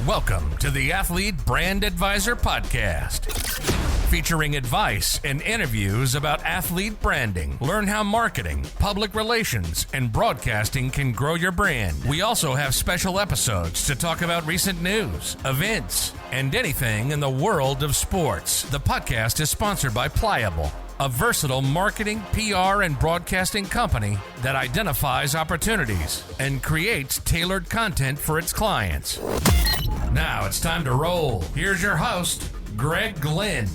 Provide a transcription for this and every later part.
Welcome to the Athlete Brand Advisor Podcast, featuring advice and interviews about athlete branding. Learn how marketing, public relations, and broadcasting can grow your brand. We also have special episodes to talk about recent news, events, and anything in the world of sports. The podcast is sponsored by Pliable, a versatile marketing, PR, and broadcasting company that identifies opportunities and creates tailored content for its clients. Now it's time to roll. Here's your host, Greg Glenn.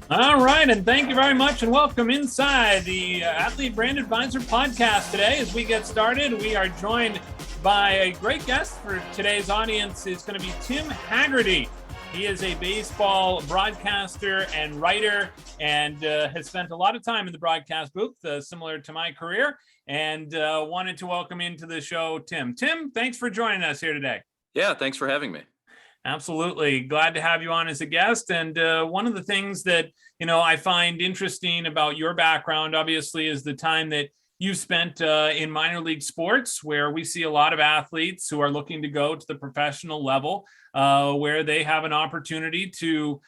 All right, and thank you very much, and welcome inside the Athlete Brand Advisor Podcast today. As we get started, we are joined by a great guest for today's audience. It's going to be Tim Hagerty. He is a baseball broadcaster and writer and has spent a lot of time in the broadcast booth, similar to my career, and wanted to welcome into the show Tim. Tim, thanks for joining us here today. Yeah, thanks for having me. Absolutely. Glad to have you on as a guest. And one of the things that, I find interesting about your background, obviously, is the time that you spent in minor league sports, where we see a lot of athletes who are looking to go to the professional level, where they have an opportunity to,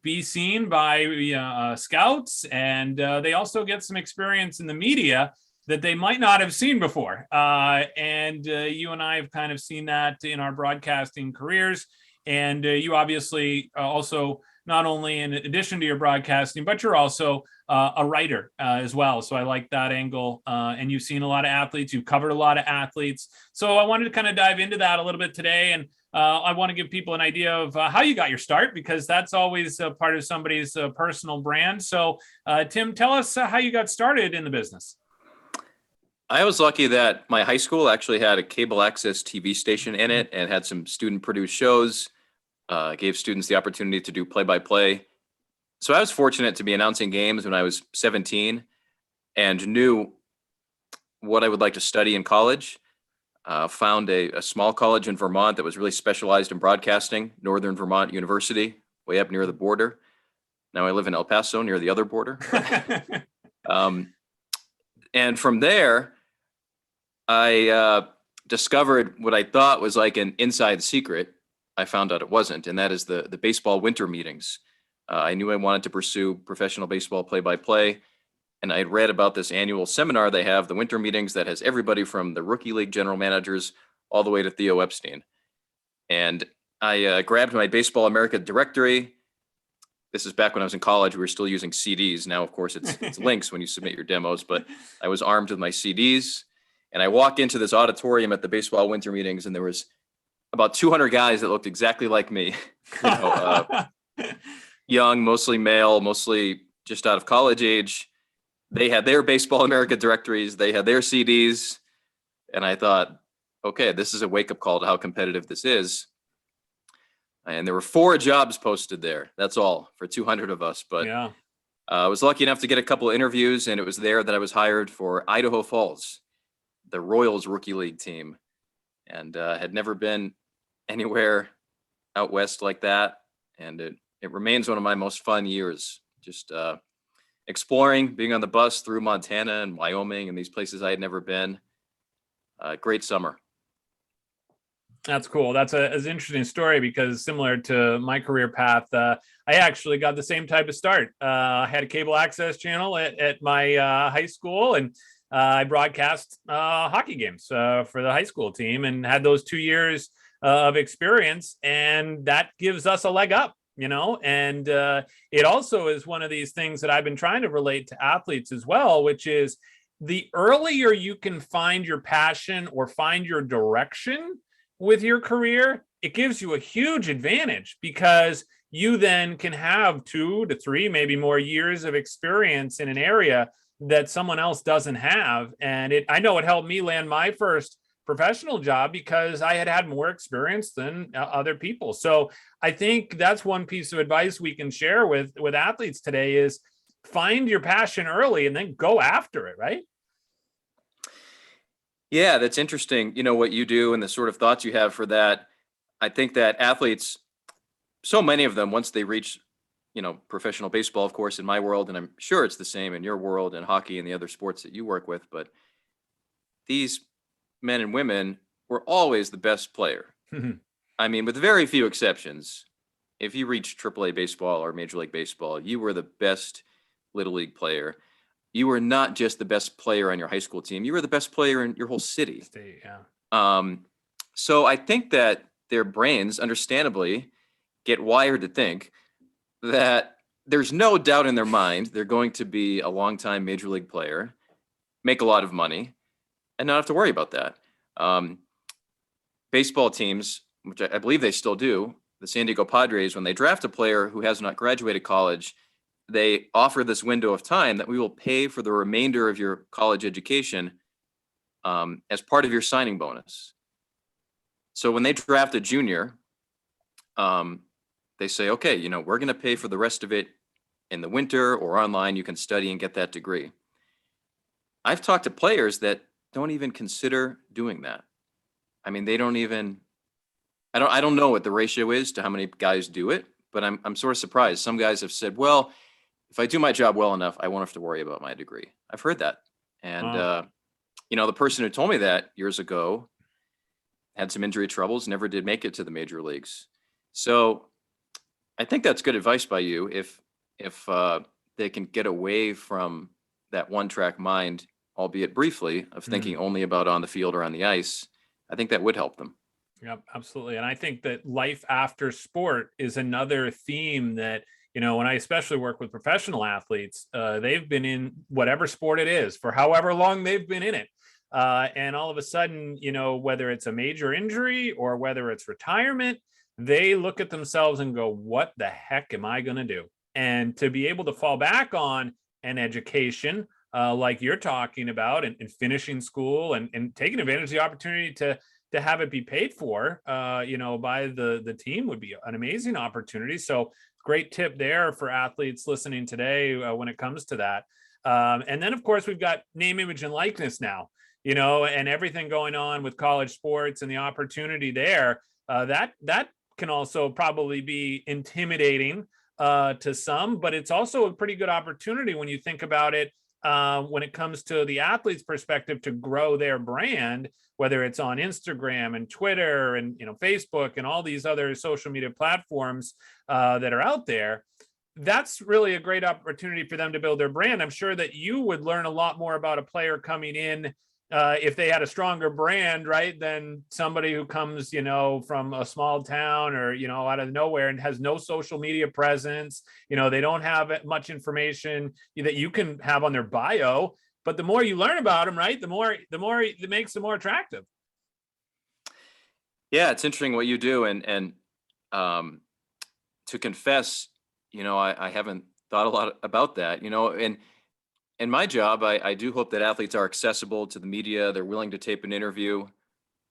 be seen by scouts, and they also get some experience in the media that they might not have seen before. And you and I have kind of seen that in our broadcasting careers. And you obviously also, not only in addition to your broadcasting, but you're also a writer as well. So I like that angle. And you've seen a lot of athletes. You've covered a lot of athletes. So I wanted to kind of dive into that a little bit today. And I want to give people an idea of how you got your start, because that's always a part of somebody's personal brand. So Tim, tell us how you got started in the business. I was lucky that my high school actually had a cable access TV station in it and had some student produced shows, gave students the opportunity to do play-by-play. So I was fortunate to be announcing games when I was 17 and knew what I would like to study in college. Found a small college in Vermont that was really specialized in broadcasting, Northern Vermont University, way up near the border. Now I live in El Paso, near the other border. And from there, I discovered what I thought was like an inside secret. I found out it wasn't, and that is the baseball winter meetings. I knew I wanted to pursue professional baseball play-by-play, and I had read about this annual seminar they have, the winter meetings, that has everybody from the rookie league general managers all the way to Theo Epstein. And I grabbed my Baseball America directory. This is back when I was in college. We were still using CDs. Now, of course, it's links when you submit your demos, but I was armed with my CDs. And I walked into this auditorium at the baseball winter meetings, and there was about 200 guys that looked exactly like me. Young, mostly male, mostly just out of college age. They had their Baseball America directories. They had their CDs. And I thought, okay, this is a wake-up call to how competitive this is. And there were 4 jobs posted there. That's all for 200 of us. But yeah. I was lucky enough to get a couple of interviews, and it was there that I was hired for Idaho Falls, the Royals rookie league team, and had never been anywhere out west like that. And it remains one of my most fun years, just exploring, being on the bus through Montana and Wyoming and these places I had never been. Great summer. That's cool. That's an interesting story, because similar to my career path, I actually got the same type of start. I had a cable access channel at my high school, and I broadcast hockey games for the high school team, and had those 2 years of experience. And that gives us a leg up, and it also is one of these things that I've been trying to relate to athletes as well, which is the earlier you can find your passion or find your direction with your career, it gives you a huge advantage, because you then can have 2 to 3, maybe more years of experience in an area that someone else doesn't have. And I know it helped me land my first professional job, because I had more experience than other people. So I think that's one piece of advice we can share with athletes today is find your passion early and then go after it, right? Yeah, that's interesting. What you do and the sort of thoughts you have for that. I think that athletes, so many of them, once they reach, professional baseball, of course, in my world, and I'm sure it's the same in your world and hockey and the other sports that you work with, but these men and women were always the best player. I mean, with very few exceptions, if you reached Triple-A baseball or Major League Baseball, you were the best Little League player. You were not just the best player on your high school team. You were the best player in your whole city. So I think that their brains, understandably, get wired to think that there's no doubt in their mind they're going to be a longtime Major League player, make a lot of money, and not have to worry about that. Baseball teams, which I believe they still do, the San Diego Padres, when they draft a player who has not graduated college, they offer this window of time that we will pay for the remainder of your college education as part of your signing bonus. So when they draft a junior, they say, okay, you know, we're going to pay for the rest of it in the winter or online. You can study and get that degree. I've talked to players that don't even consider doing that. I mean, they don't even, I don't know what the ratio is to how many guys do it, but I'm sort of surprised. Some guys have said, well, if I do my job well enough, I won't have to worry about my degree. I've heard that. And, you know, the person who told me that years ago had some injury troubles, never did make it to the major leagues. So I think that's good advice by you. If they can get away from that one-track mind, albeit briefly, of thinking only about on the field or on the ice, I think that would help them. Yep, absolutely. And I think that life after sport is another theme that, you know, when I especially work with professional athletes, they've been in whatever sport it is for however long they've been in it. And all of a sudden, you know, whether it's a major injury or whether it's retirement, they look at themselves and go, what the heck am I going to do? And to be able to fall back on an education like you're talking about and finishing school and taking advantage of the opportunity to have it be paid for, you know, by the team would be an amazing opportunity. So great tip there for athletes listening today when it comes to that. And then, of course, we've got name, image, and likeness now, you know, and everything going on with college sports and the opportunity there. That can also probably be intimidating to some, but it's also a pretty good opportunity when you think about it. When it comes to the athlete's perspective to grow their brand, whether it's on Instagram and Twitter and, you know, Facebook and all these other social media platforms that are out there, that's really a great opportunity for them to build their brand. I'm sure that you would learn a lot more about a player coming in if they had a stronger brand, right, than somebody who comes, you know, from a small town or, you know, out of nowhere and has no social media presence. You know, they don't have much information that you can have on their bio, but the more you learn about them, right, the more it makes them more attractive. Yeah, it's interesting what you do. And to confess, you know, I haven't thought a lot about that, you know, and in my job, I do hope that athletes are accessible to the media. They're willing to tape an interview.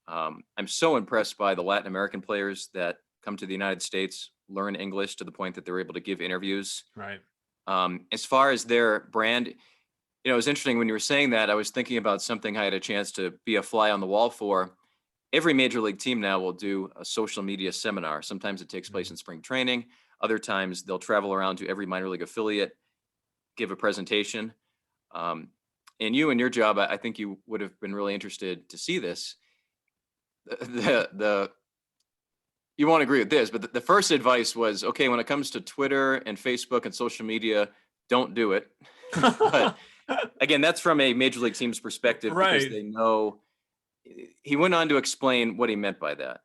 I'm so impressed by the Latin American players that come to the United States, learn English to the point that they're able to give interviews. Right. As far as their brand, you know, it was interesting when you were saying that. I was thinking about something I had a chance to be a fly on the wall for. Every major league team now will do a social media seminar. Sometimes it takes place in spring training. Other times they'll travel around to every minor league affiliate, give a presentation. And you and your job, I think you would have been really interested to see this. You won't agree with this, but the first advice was, okay, when it comes to Twitter and Facebook and social media, don't do it. But again, that's from a major league team's perspective, Right. because they know. He went on to explain what he meant by that.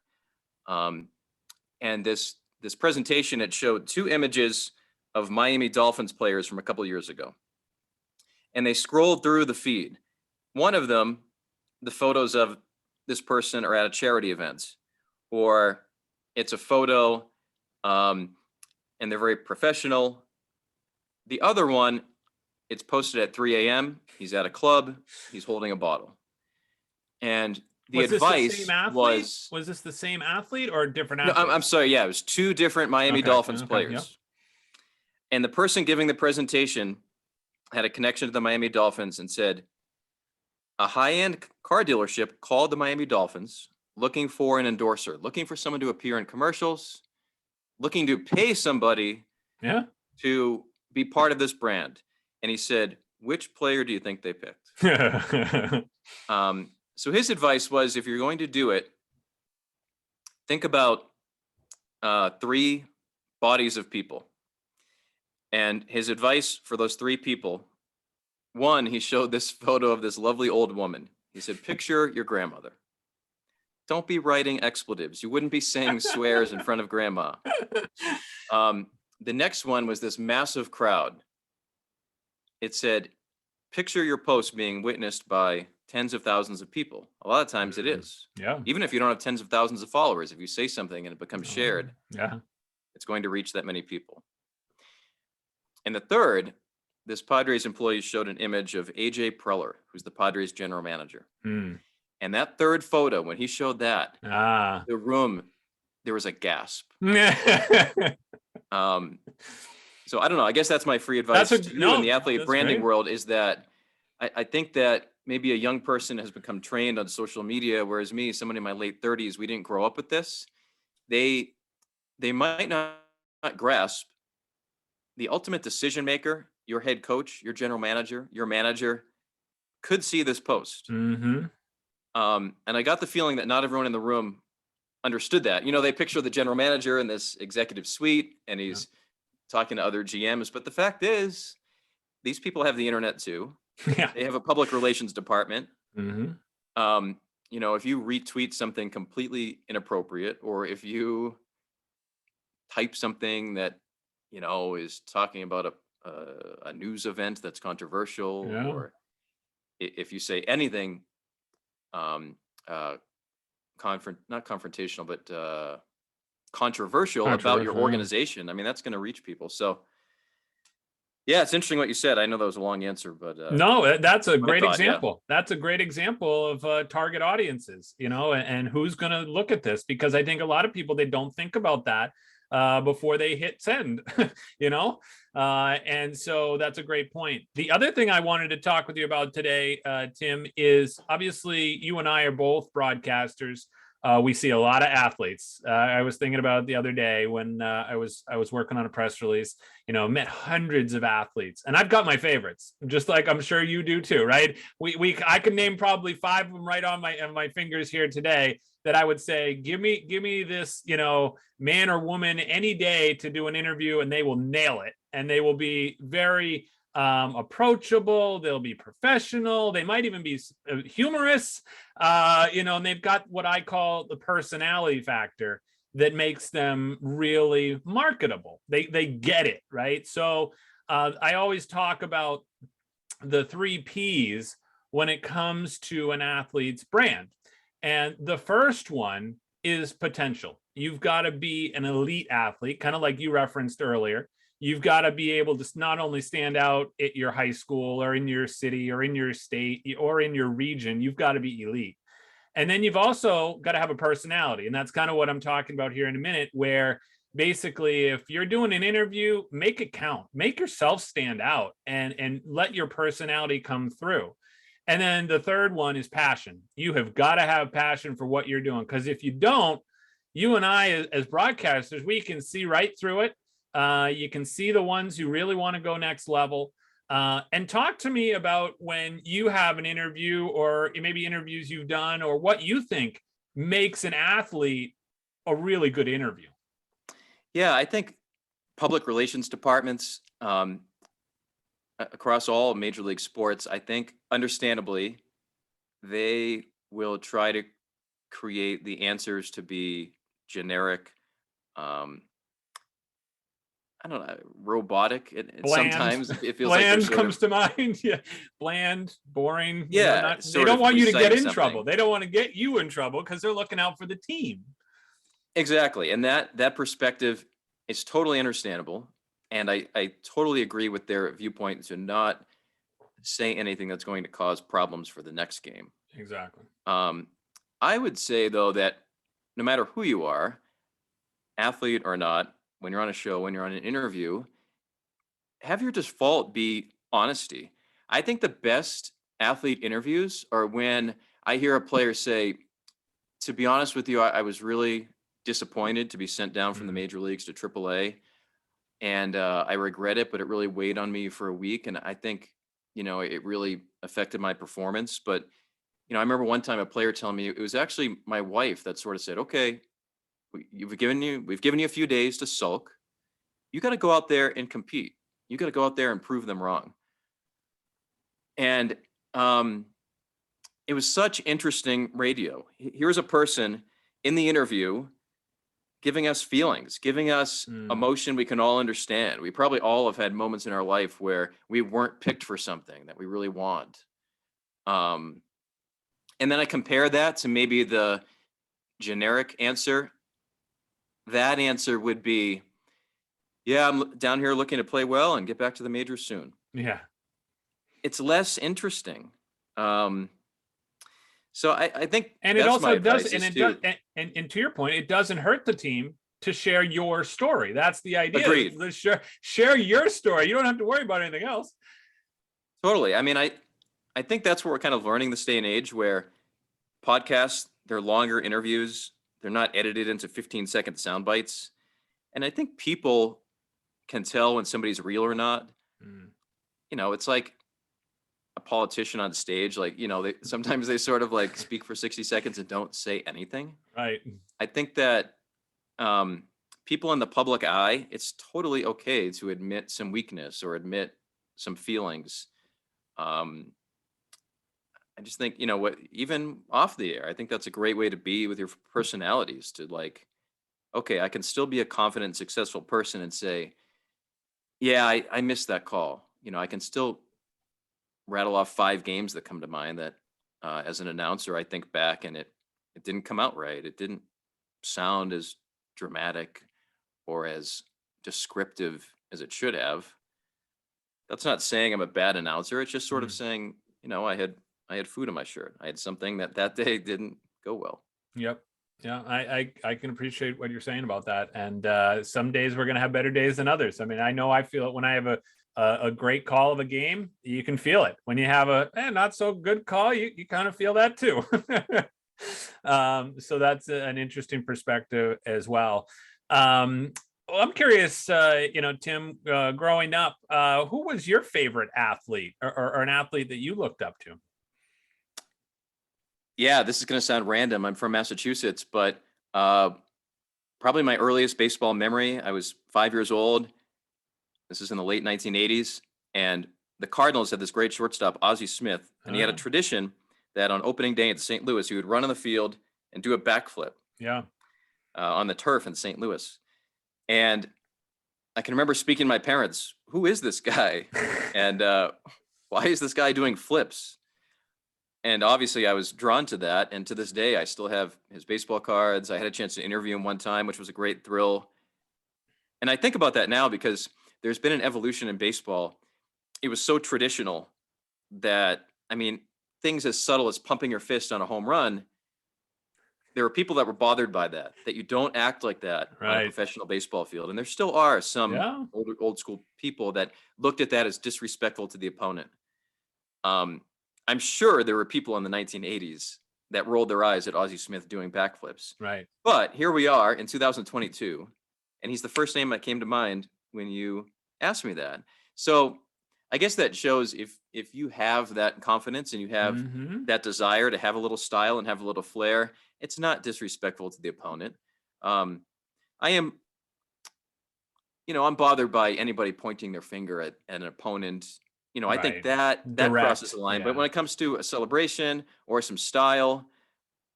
And this presentation, it showed two images of Miami Dolphins players from a couple of years ago. And they scrolled through the feed. One of them, the photos of this person are at a charity event, or it's a photo and they're very professional. The other one, it's posted at 3 a.m. He's at a club. He's holding a bottle. And the advice was this the same athlete or a different no, athlete? I'm sorry. Yeah, it was two different Miami Dolphins players. Yep. And the person giving the presentation had a connection to the Miami Dolphins and said, a high-end car dealership called the Miami Dolphins looking for an endorser, looking for someone to appear in commercials, looking to pay somebody to be part of this brand. And he said, which player do you think they picked? So his advice was, if you're going to do it, think about 3 bodies of people. And his advice for those 3 people, one, he showed this photo of this lovely old woman. He said, picture your grandmother. Don't be writing expletives. You wouldn't be saying swears in front of grandma. The next one was this massive crowd. It said, picture your post being witnessed by tens of thousands of people. A lot of times it is. Yeah. Even if you don't have tens of thousands of followers, if you say something and it becomes shared, Yeah. it's going to reach that many people. And the third, this Padres employee showed an image of AJ Preller, who's the Padres general manager. And that third photo, when he showed that, the room, there was a gasp. So I don't know. I guess that's my free advice to you in the athlete branding world, is that I think that maybe a young person has become trained on social media, whereas me, someone in my late 30s, we didn't grow up with this. They might not grasp the ultimate decision maker, your head coach, your general manager, your manager, could see this post. And I got the feeling that not everyone in the room understood that. You know, they picture the general manager in this executive suite and he's talking to other GMs. But the fact is, these people have the internet too. They have a public relations department. You know, if you retweet something completely inappropriate, or if you type something that, you know, is talking about a news event that's controversial, or if you say anything not confrontational, but controversial about your organization, I mean, that's going to reach people. So yeah, it's interesting what you said. I know that was a long answer, but no, that's a great example. That's a great example of target audiences, you know, and who's going to look at this, because I think a lot of people, they don't think about that before they hit send, you know? And so that's a great point. The other thing I wanted to talk with you about today, Tim, is obviously you and I are both broadcasters. We see a lot of athletes. I was thinking about it the other day when I was working on a press release, you know, met hundreds of athletes, and I've got my favorites, just like I'm sure you do too, right? I could name probably 5 of them right on my fingers here today that I would say, give me this, you know, man or woman any day to do an interview, and they will nail it. And they will be very approachable. They'll be professional. They might even be humorous, you know, and they've got what I call the personality factor that makes them really marketable. They get it, right? So I always talk about the 3 Ps when it comes to an athlete's brand. And the first one is potential. You've got to be an elite athlete, kind of like you referenced earlier. You've got to be able to not only stand out at your high school or in your city or in your state or in your region, you've got to be elite. And then you've also got to have a personality. And that's kind of what I'm talking about here in a minute, where basically if you're doing an interview, make it count, make yourself stand out, and let your personality come through. And then the third one is passion. You have got to have passion for what you're doing, because if you don't, you and I as broadcasters, we can see right through it. You can see the ones who really want to go next level. And talk to me about when you have an interview, or maybe interviews you've done, or what you think makes an athlete a really good interview. Yeah, I think public relations departments across all major league sports, I think understandably, they will try to create the answers to be generic, I don't know, robotic. And sometimes it feels bland like comes to mind. Yeah, bland, boring. Yeah, they don't want you to get in trouble. They don't want to get you in trouble because they're looking out for the team. Exactly, and that perspective is totally understandable, and I totally agree with their viewpoint to not say anything that's going to cause problems for the next game. Exactly. I would say though that no matter who you are, athlete or not, when you're on a show, when you're on an interview, have your default be honesty. I think the best athlete interviews are when I hear a player say, to be honest with you, I was really disappointed to be sent down from the major leagues to Triple-A, and I regret it, but it really weighed on me for a week. And I think, you know, it really affected my performance. But I remember one time a player telling me, it was actually my wife that sort of said, okay, we've given you a few days to sulk. You got to go out there and compete. You got to go out there and prove them wrong. And it was such interesting radio. Here's a person in the interview giving us feelings, giving us emotion we can all understand. We probably all have had moments in our life where we weren't picked for something that we really want. And then I compare that to maybe the generic answer. That answer would be, yeah, I'm down here looking to play well and get back to the majors soon. Yeah. It's less interesting. So I think, and it also does, and it does, and to your point, it doesn't hurt the team to share your story. That's the idea. Agreed. Share your story. You don't have to worry about anything else. Totally. I mean, I think that's what we're kind of learning this day and age, where podcasts, they're longer interviews. They're not edited into 15-second sound bites. And I think people can tell when somebody's real or not. It's like a politician on stage, like, sometimes they sort of like speak for 60 seconds and don't say anything. Right. I think that people in the public eye, it's totally okay to admit some weakness or admit some feelings. I just think, even off the air, I think that's a great way to be with your personalities, to like, okay, I can still be a confident, successful person and say, yeah, I missed that call. I can still rattle off 5 games that come to mind that as an announcer, I think back and it didn't come out right. It didn't sound as dramatic or as descriptive as it should have. That's not saying I'm a bad announcer. It's just sort of saying, I had food in my shirt. I had something that day didn't go well. Yep. Yeah, I can appreciate what you're saying about that. And some days we're going to have better days than others. I mean, I know I feel it when I have a great call of a game. You can feel it. When you have a not so good call, you kind of feel that too. So that's an interesting perspective as well. Well, I'm curious, Tim, growing up, who was your favorite athlete or an athlete that you looked up to? Yeah, this is going to sound random. I'm from Massachusetts, but probably my earliest baseball memory, I was 5 years old. This is in the late 1980s. And the Cardinals had this great shortstop, Ozzie Smith. And he had a tradition that on opening day in St. Louis, he would run on the field and do a backflip. Yeah. On the turf in St. Louis. And I can remember speaking to my parents, who is this guy? And why is this guy doing flips? And obviously I was drawn to that. And to this day, I still have his baseball cards. I had a chance to interview him one time, which was a great thrill. And I think about that now because there's been an evolution in baseball. It was so traditional that, things as subtle as pumping your fist on a home run, there were people that were bothered by that you don't act like that on a professional baseball field. And there still are some old school people that looked at that as disrespectful to the opponent. I'm sure there were people in the 1980s that rolled their eyes at Ozzie Smith doing backflips. Right. But here we are in 2022, and he's the first name that came to mind when you asked me that. So I guess that shows if you have that confidence and you have that desire to have a little style and have a little flair, it's not disrespectful to the opponent. I'm bothered by anybody pointing their finger at an opponent. I think that crosses the line. Yeah. But when it comes to a celebration or some style,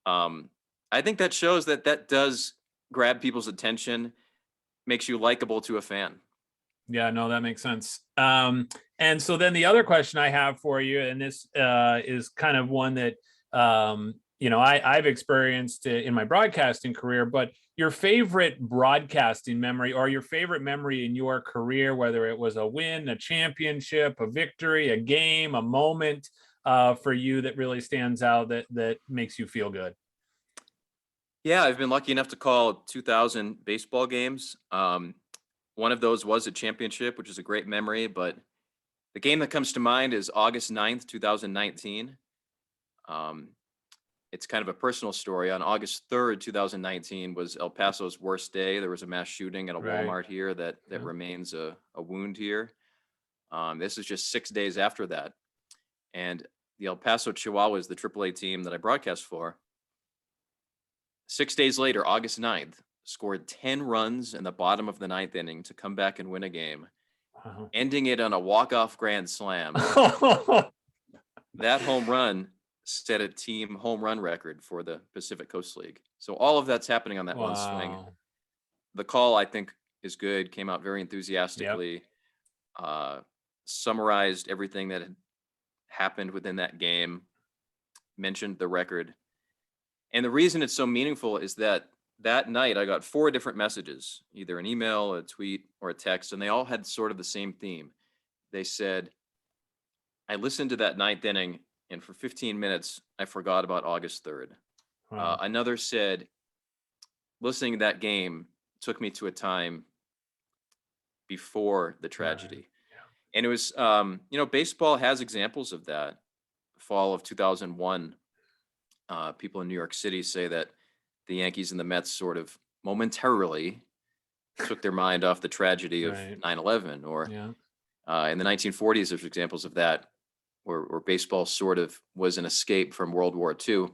I think that shows that does grab people's attention, makes you likable to a fan. Yeah, no, that makes sense. And so then the other question I have for you, and this is kind of one that, I've experienced in my broadcasting career, but your favorite broadcasting memory or your favorite memory in your career, whether it was a win, a championship, a victory, a game, a moment for you that really stands out that makes you feel good. Yeah, I've been lucky enough to call 2,000 baseball games. One of those was a championship, which is a great memory, but the game that comes to mind is August 9th, 2019. It's kind of a personal story. On August 3rd, 2019 was El Paso's worst day. There was a mass shooting at a Walmart here that remains a wound here. This is just 6 days after that. And the El Paso Chihuahuas, the Triple-A team that I broadcast for, 6 days later, August 9th, scored 10 runs in the bottom of the ninth inning to come back and win a game, ending it on a walk-off grand slam. That home run set a team home run record for the Pacific Coast League. So all of that's happening on that one swing. The call, I think, is good, came out very enthusiastically, summarized everything that had happened within that game, mentioned the record. And the reason it's so meaningful is that night I got 4 different messages, either an email, a tweet, or a text, and they all had sort of the same theme. They said, I listened to that ninth inning, and for 15 minutes, I forgot about August 3rd. Another said, listening to that game took me to a time before the tragedy. Right. Yeah. And it was, baseball has examples of that. Fall of 2001, people in New York City say that the Yankees and the Mets sort of momentarily took their mind off the tragedy of 9/11. Or in the 1940s, there's examples of that where baseball sort of was an escape from World War II.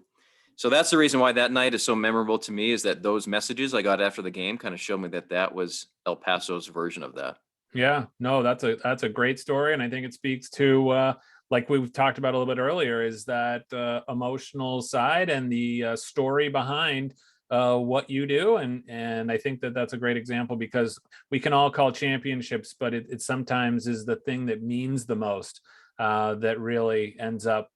So that's the reason why that night is so memorable to me, is that those messages I got after the game kind of showed me that was El Paso's version of that. Yeah, no, that's a great story. And I think it speaks to, like we've talked about a little bit earlier, is that emotional side and the story behind what you do. And I think that's a great example, because we can all call championships, but it sometimes is the thing that means the most that really ends up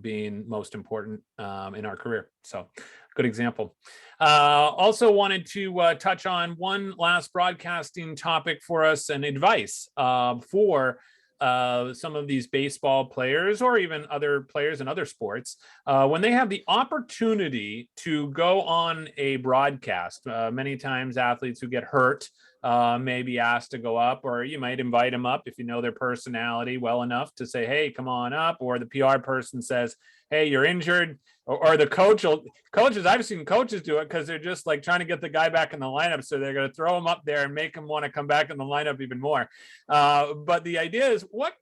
being most important in our career. So good example. Also wanted to touch on one last broadcasting topic for us, and advice for some of these baseball players, or even other players in other sports, when they have the opportunity to go on a broadcast. Many times athletes who get hurt may be asked to go up, or you might invite them up if you know their personality well enough to say, hey, come on up. Or the PR person says, hey, you're injured. Or the coaches, I've seen coaches do it because they're just like trying to get the guy back in the lineup. So they're going to throw him up there and make him want to come back in the lineup even more. But the idea is, what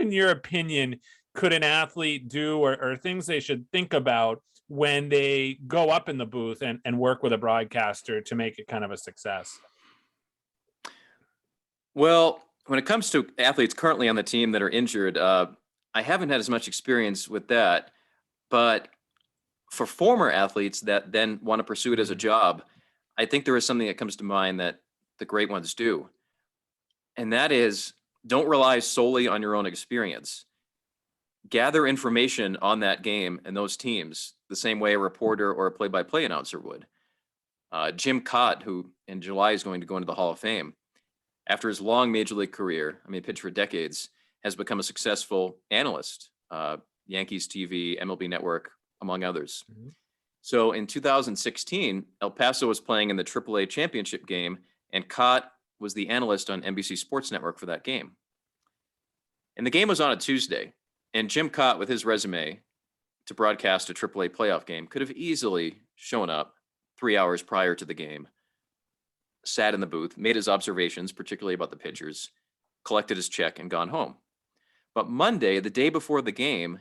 in your opinion could an athlete do, or things they should think about when they go up in the booth and work with a broadcaster to make it kind of a success? Well, when it comes to athletes currently on the team that are injured, I haven't had as much experience with that. But for former athletes that then want to pursue it as a job, I think there is something that comes to mind that the great ones do. And that is, don't rely solely on your own experience. Gather information on that game and those teams the same way a reporter or a play-by-play announcer would. Jim Cott, who in July is going to go into the Hall of Fame, after his long major league career, pitched for decades, has become a successful analyst, Yankees TV, MLB Network, among others. Mm-hmm. So in 2016, El Paso was playing in the Triple-A championship game, and Cott was the analyst on NBC Sports Network for that game. And the game was on a Tuesday, and Jim Cott, with his resume to broadcast a Triple-A playoff game, could have easily shown up 3 hours prior to the game, sat in the booth, made his observations, particularly about the pitchers, collected his check, and gone home. But Monday, the day before the game,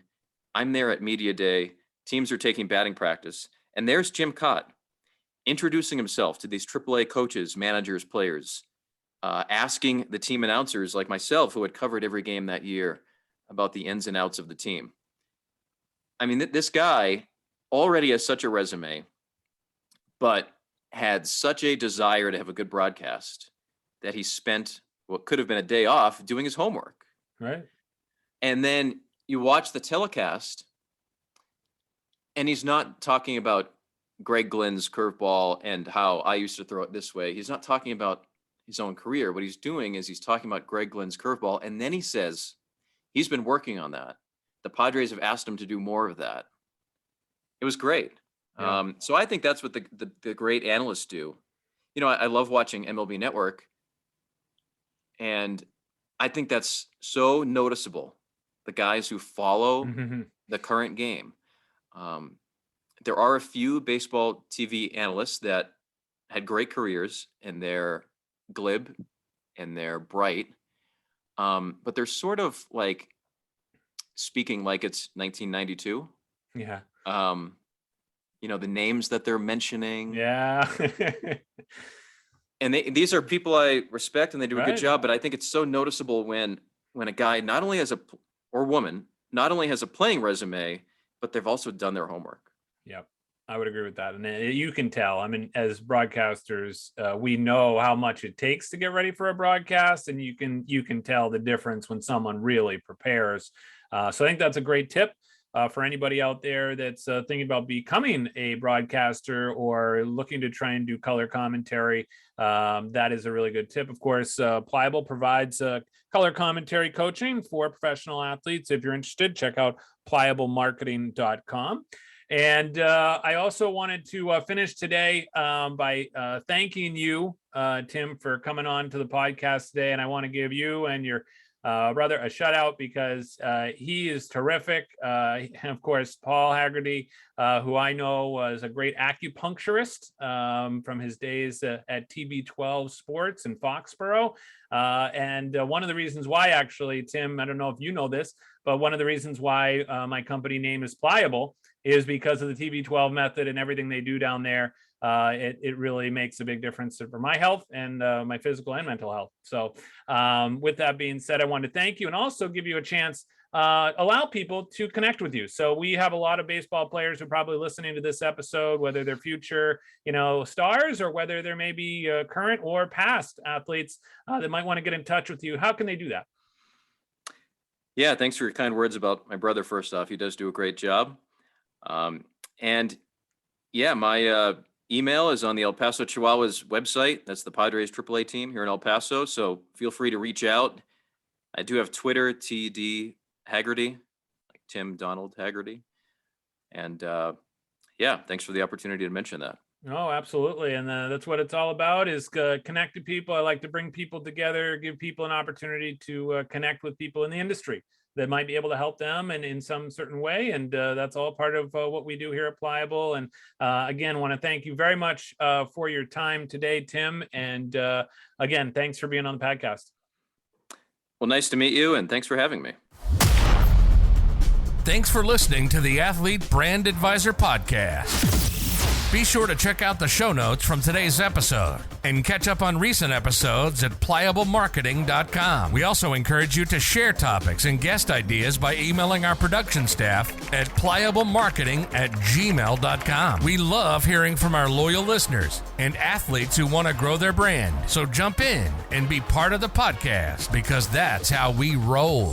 I'm there at media day, teams are taking batting practice, and there's Jim Cott introducing himself to these Triple-A coaches, managers, players, asking the team announcers like myself, who had covered every game that year, about the ins and outs of the team. This guy already has such a resume, but had such a desire to have a good broadcast that he spent what could have been a day off doing his homework. Right. And then you watch the telecast, and he's not talking about Greg Glynn's curveball and how I used to throw it this way. He's not talking about his own career. What he's doing is he's talking about Greg Glynn's curveball, and then he says he's been working on that. The Padres have asked him to do more of that. It was great. Yeah. So I think that's what the great analysts do. I love watching MLB Network, and I think that's so noticeable. The guys who follow the current game. There are a few baseball TV analysts that had great careers, and they're glib and they're bright. But they're sort of like speaking like it's 1992. Yeah. The names that they're mentioning. Yeah. And these are people I respect and they do a good Right. job, but I think it's so noticeable when a guy not only or woman not only has a playing resume, but they've also done their homework. Yep. I would agree with that. And you can tell, I mean, as broadcasters, we know how much it takes to get ready for a broadcast, and you can tell the difference when someone really prepares. So I think that's a great tip. For anybody out there that's thinking about becoming a broadcaster or looking to try and do color commentary, that is a really good tip. Of course, Pliable provides color commentary coaching for professional athletes. If you're interested, check out pliablemarketing.com. And I also wanted to finish today by thanking you, Tim, for coming on to the podcast today. And I want to give you and your brother a shout out because he is terrific. And of course, Paul Hagerty, who I know was a great acupuncturist from his days at TB12 Sports in Foxboro. And one of the reasons why, actually, Tim, I don't know if you know this, but one of the reasons why my company name is Pliable is because of the TB12 method and everything they do down there. It really makes a big difference for my health and my physical and mental health. So with that being said, I wanted to thank you and also give you a chance, allow people to connect with you. So we have a lot of baseball players who are probably listening to this episode, whether they're future, stars or whether they're maybe current or past athletes that might want to get in touch with you. How can they do that? Yeah, thanks for your kind words about my brother. First off, he does do a great job. And yeah, my email is on the El Paso Chihuahuas website. That's the Padres Triple-A team here in El Paso. So feel free to reach out. I do have Twitter, TD Hagerty, like Tim Donald Hagerty. And yeah, thanks for the opportunity to mention that. Oh, absolutely. And that's what it's all about, is connect to people. I like to bring people together, give people an opportunity to connect with people in the industry that might be able to help them and in some certain way. And that's all part of what we do here at Pliable. And again, want to thank you very much for your time today, Tim. And again, thanks for being on the podcast. Well, nice to meet you, and thanks for having me. Thanks for listening to the Athlete Brand Advisor Podcast. Be sure to check out the show notes from today's episode and catch up on recent episodes at pliablemarketing.com. We also encourage you to share topics and guest ideas by emailing our production staff at pliablemarketing@gmail.com. We love hearing from our loyal listeners and athletes who want to grow their brand. So jump in and be part of the podcast, because that's how we roll.